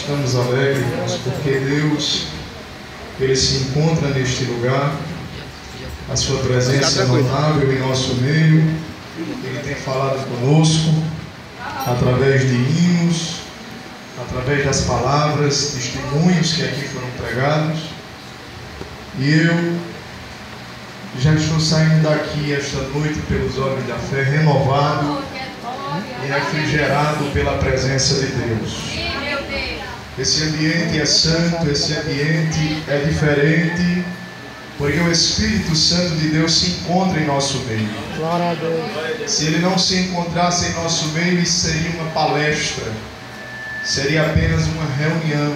Estamos alegres, irmãos, porque Deus, Ele se encontra neste lugar. A sua presença é notável em nosso meio. Ele tem falado conosco através de hinos, através das palavras, testemunhos que aqui foram pregados. E eu já estou saindo daqui esta noite pelos olhos da fé, renovado e refrigerado pela presença de Deus. Esse ambiente é santo, esse ambiente é diferente, porque o Espírito Santo de Deus se encontra em nosso meio. Glória a Deus. Se Ele não se encontrasse em nosso meio, isso seria uma palestra, seria apenas uma reunião.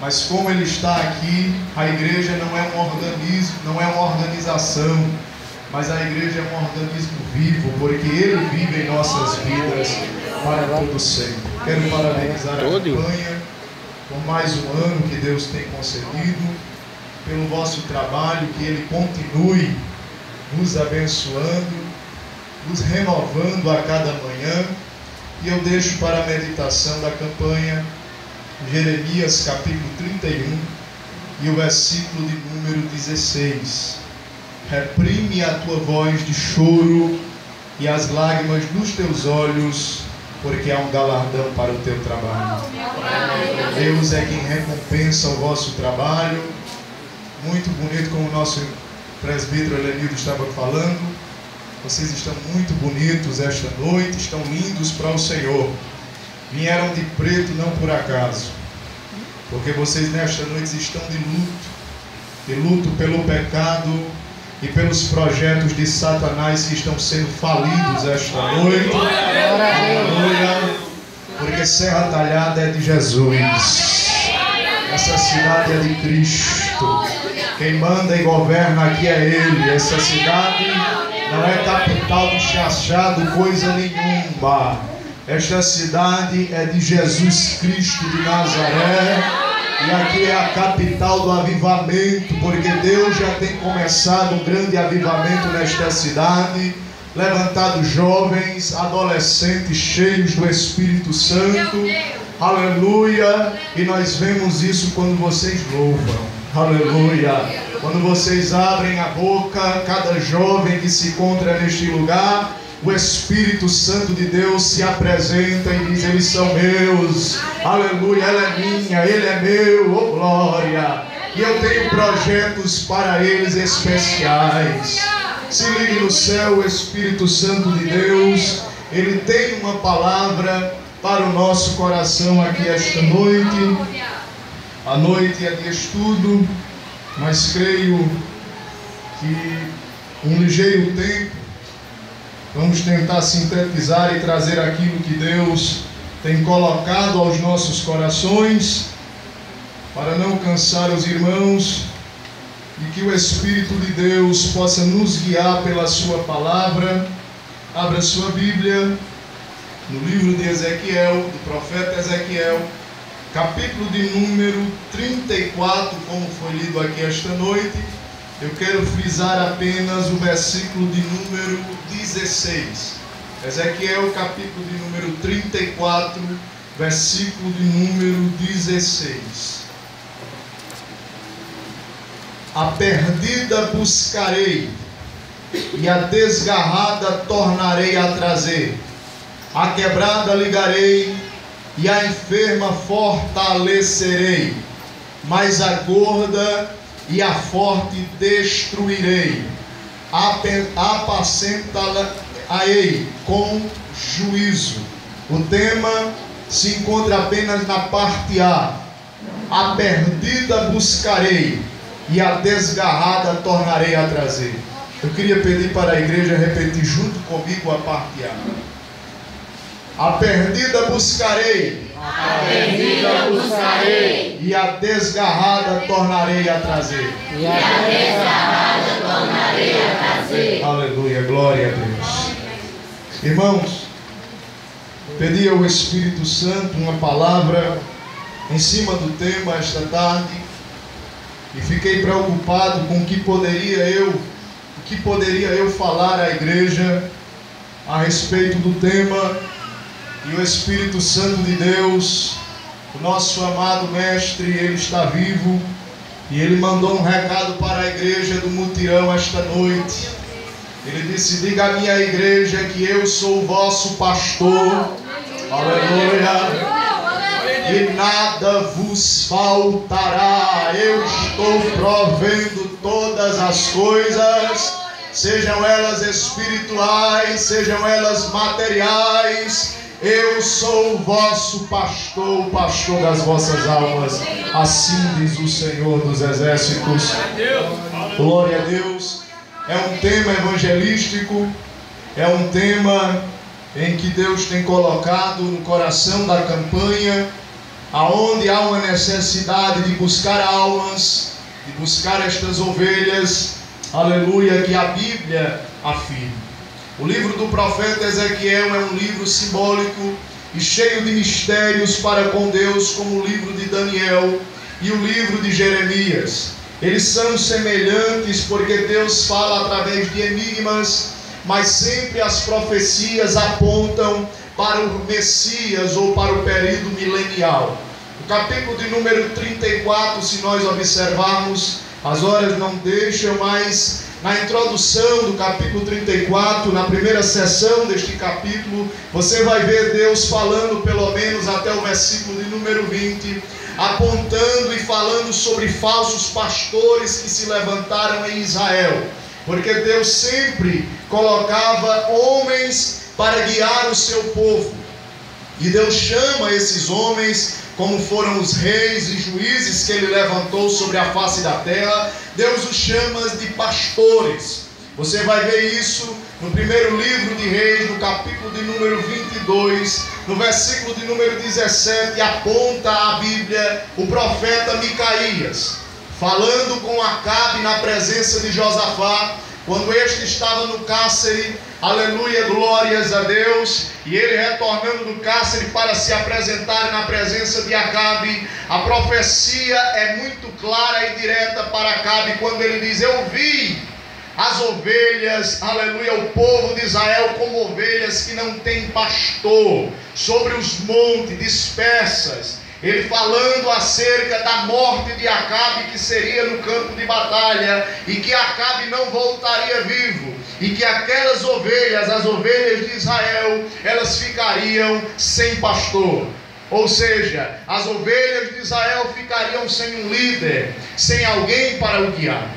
Mas como Ele está aqui, a igreja não é um organismo, não é uma organização, mas a igreja é um organismo vivo, porque Ele vive em nossas vidas para todo sempre. Quero parabenizar a campanha por mais um ano que Deus tem concedido, pelo vosso trabalho, que Ele continue nos abençoando, nos renovando a cada manhã. E eu deixo para a meditação da campanha Jeremias capítulo 31 e o versículo de número 16. Reprime a tua voz de choro e as lágrimas dos teus olhos, porque há um galardão para o teu trabalho. Deus é quem recompensa o vosso trabalho. Muito bonito, como o nosso presbítero Elenildo estava falando. Vocês estão muito bonitos esta noite, estão lindos para o Senhor. Vieram de preto não por acaso, porque vocês nesta noite estão de luto pelo pecado e pelos projetos de Satanás que estão sendo falidos esta noite. Aleluia! Porque Serra Talhada é de Jesus, essa cidade é de Cristo. Quem manda e governa aqui é Ele. Essa cidade não é capital de chachado, coisa nenhuma. Esta cidade é de Jesus Cristo de Nazaré. E aqui é a capital do avivamento, porque Deus já tem começado um grande avivamento nesta cidade, levantado jovens, adolescentes cheios do Espírito Santo. Aleluia! E nós vemos isso quando vocês louvam. Aleluia! Quando vocês abrem a boca, cada jovem que se encontra neste lugar, o Espírito Santo de Deus se apresenta e diz: eles são meus. Aleluia, ela é minha, ele é meu, oh glória. E eu tenho projetos para eles especiais. Se ligue no céu, o Espírito Santo de Deus, ele tem uma palavra para o nosso coração aqui esta noite. A noite é de estudo, mas creio que um ligeiro tempo vamos tentar sintetizar e trazer aquilo que Deus tem colocado aos nossos corações, para não cansar os irmãos, e que o Espírito de Deus possa nos guiar pela sua palavra. Abra sua Bíblia no livro de Ezequiel, do profeta Ezequiel, capítulo de número 34, como foi lido aqui esta noite. Eu quero frisar apenas o versículo de número 16. Ezequiel, capítulo de número 34, versículo de número 16. A perdida buscarei, e a desgarrada tornarei a trazer. A quebrada ligarei, e a enferma fortalecerei. Mas a gorda e a forte destruirei. Apacentá-la-ei com juízo. O tema se encontra apenas na parte A. A perdida buscarei, e a desgarrada tornarei a trazer. Eu queria pedir para a igreja repetir junto comigo a parte A. A perdida buscarei, A perdida buscarei, e a desgarrada tornarei a trazer. e a desgarrada tornarei a trazer. Aleluia, glória a Deus. Irmãos, pedi ao Espírito Santo uma palavra em cima do tema esta tarde, e fiquei preocupado com o que poderia eu falar à igreja a respeito do tema. E o Espírito Santo de Deus, O nosso amado mestre, ele está vivo e ele mandou um recado para a igreja do Mutirão esta noite. Ele disse: diga à minha igreja que eu sou o vosso pastor. Aleluia. E nada vos faltará. Eu estou provendo todas as coisas, sejam elas espirituais, sejam elas materiais. Eu sou o vosso pastor, o pastor das vossas almas. Assim diz o Senhor dos Exércitos. Glória a Deus. É um tema evangelístico, é um tema em que Deus tem colocado no coração da campanha, aonde há uma necessidade de buscar almas, de buscar estas ovelhas, aleluia, que a Bíblia afirma. O livro do profeta Ezequiel é um livro simbólico e cheio de mistérios para com Deus, como o livro de Daniel e o livro de Jeremias. Eles são semelhantes porque Deus fala através de enigmas, mas sempre as profecias apontam para o Messias ou para o período milenial. O capítulo de número 34, se nós observarmos, as horas não deixam, mas na introdução do capítulo 34, na primeira sessão deste capítulo, você vai ver Deus falando pelo menos até o versículo de número 20, apontando e falando sobre falsos pastores que se levantaram em Israel, porque Deus sempre colocava homens para guiar o seu povo, e Deus chama esses homens, como foram os reis e juízes que ele levantou sobre a face da terra, Deus os chama de pastores. Você vai ver isso no primeiro livro de Reis, no capítulo de número 22, no versículo de número 17, aponta a Bíblia o profeta Micaías, falando com Acabe na presença de Josafá, quando este estava no cárcere, aleluia, glórias a Deus, e ele retornando do cárcere para se apresentar na presença de Acabe. A profecia é muito clara e direta para Acabe, quando ele diz: eu vi as ovelhas, aleluia, o povo de Israel como ovelhas que não têm pastor, sobre os montes dispersas. Ele falando acerca da morte de Acabe, que seria no campo de batalha, e que Acabe não voltaria vivo, e que aquelas ovelhas, as ovelhas de Israel, elas ficariam sem pastor. Ou seja, as ovelhas de Israel ficariam sem um líder, sem alguém para o guiar.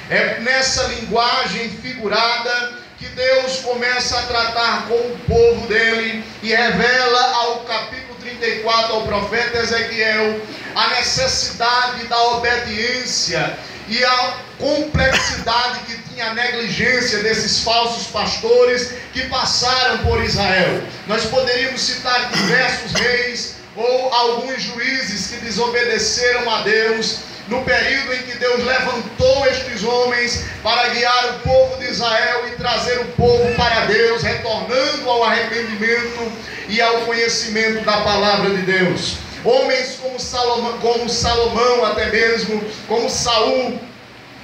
É nessa linguagem figurada que Deus começa a tratar com o povo dele e revela ao capítulo 34 ao profeta Ezequiel a necessidade da obediência e a complexidade que tinha a negligência desses falsos pastores que passaram por Israel. Nós poderíamos citar diversos reis ou alguns juízes que desobedeceram a Deus no período em que Deus levantou estes homens para guiar o povo de Israel e trazer o povo para Deus, retornando ao arrependimento e ao conhecimento da palavra de Deus. Homens como Salomão, até mesmo como Saul,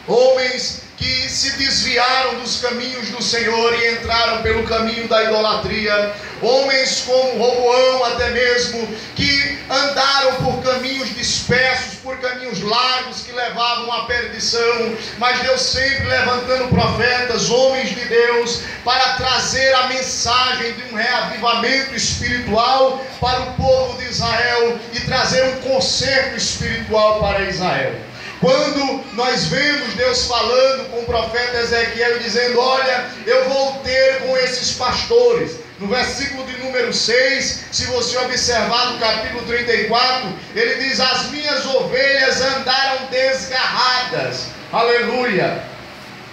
homens que se desviaram dos caminhos do Senhor e entraram pelo caminho da idolatria. Homens como Roboão, até mesmo, que andaram por caminhos dispersos, por caminhos largos que levavam à perdição. Mas Deus sempre levantando profetas, homens de Deus, para trazer a mensagem de um reavivamento espiritual para o povo de Israel e trazer um conserto espiritual para Israel. Quando nós vemos Deus falando com o profeta Ezequiel, dizendo: olha, eu vou ter com esses pastores. No versículo de número 6, se você observar no capítulo 34, ele diz: as minhas ovelhas andaram desgarradas. Aleluia!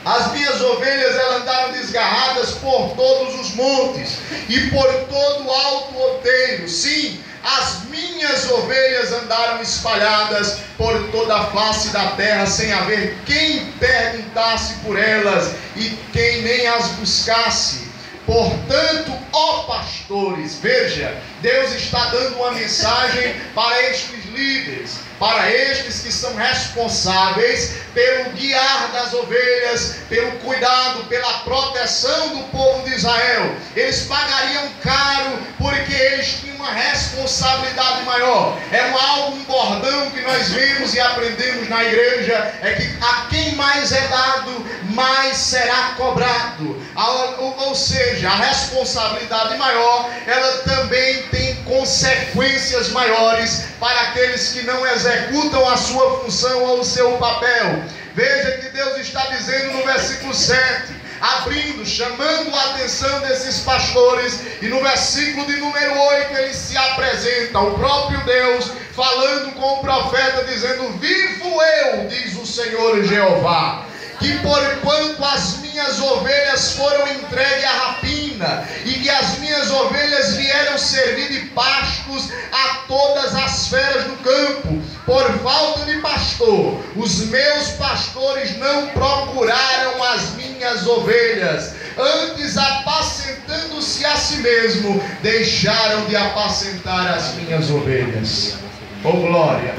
As minhas ovelhas, elas andaram desgarradas por todos os montes e por todo o alto outeiro. Sim, as minhas ovelhas andaram espalhadas por toda a face da terra, sem haver quem perguntasse por elas e quem nem as buscasse. Portanto, ó pastores, veja, Deus está dando uma mensagem para estes líderes, para estes que são responsáveis pelo guiar das ovelhas, pelo cuidado, pela proteção do povo de Israel. Eles pagariam caro porque eles tinham uma responsabilidade maior. É um bordão que nós vemos e aprendemos na igreja, é que a quem mais é dado, mais será cobrado. Ou seja, a responsabilidade maior, ela também tem consequências maiores para aqueles que não executam a sua função ou o seu papel. Veja que Deus está dizendo no versículo 7, abrindo, chamando a atenção desses pastores, e no versículo de número 8 ele se apresenta, o próprio Deus, falando com o profeta, dizendo: vivo eu, diz o Senhor Jeová, que porquanto as minhas ovelhas foram entregues à rapina, e que as minhas ovelhas vieram servir de pastos a todas as feras do campo, por falta de pastor, os meus pastores não procuraram as minhas ovelhas, antes apacentando-se a si mesmo, deixaram de apacentar as minhas ovelhas. Oh glória!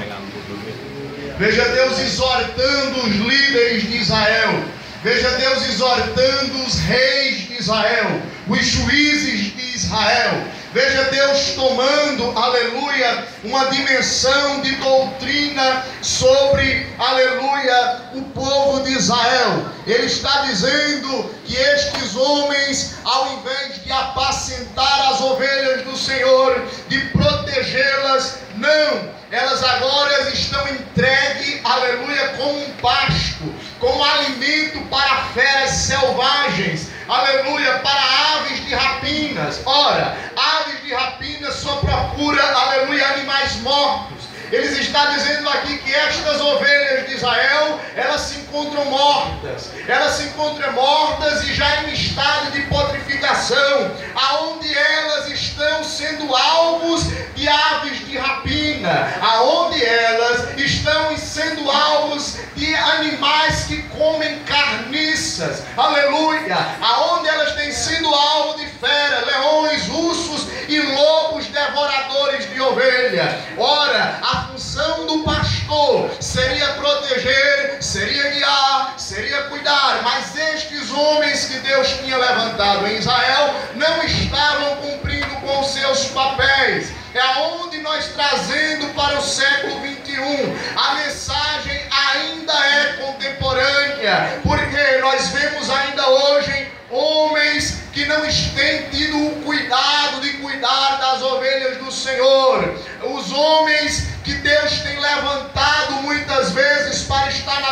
Veja Deus exortando os líderes de Israel. Veja Deus exortando os reis de Israel, os juízes de Israel. Veja Deus tomando, aleluia, uma dimensão de doutrina sobre, aleluia, o povo de Israel. Ele está dizendo que estes homens, ao invés de apacentar as ovelhas do Senhor, de protegê-las, não, elas agora estão entregues, aleluia, como um pasto, como alimento para feras selvagens, aleluia, para aves de rapinas. Ora, aves de rapina só procura, aleluia, animais mortos. Eles estão dizendo aqui que estas ovelhas de Israel, elas se encontram mortas. Elas se encontram mortas e já em estado de putrificação, aonde elas estão sendo alvos de aves de rapina, aonde elas estão sendo alvos de animais que comem carniças, aleluia, aonde elas têm sido alvo de feras, leões, ursos e lobos devoradores de ovelha. Ora, a função do pastor seria proteger, seria guiar, seria cuidar, mas estes homens que Deus tinha levantado em Israel não estavam cumprindo com seus papéis. É aonde nós trazendo para o século 21, a mensagem ainda é contemporânea, porque nós vemos ainda hoje homens que não têm tido o cuidado de cuidar das ovelhas do Senhor. Os homens que Deus tem levantado muitas vezes para estar na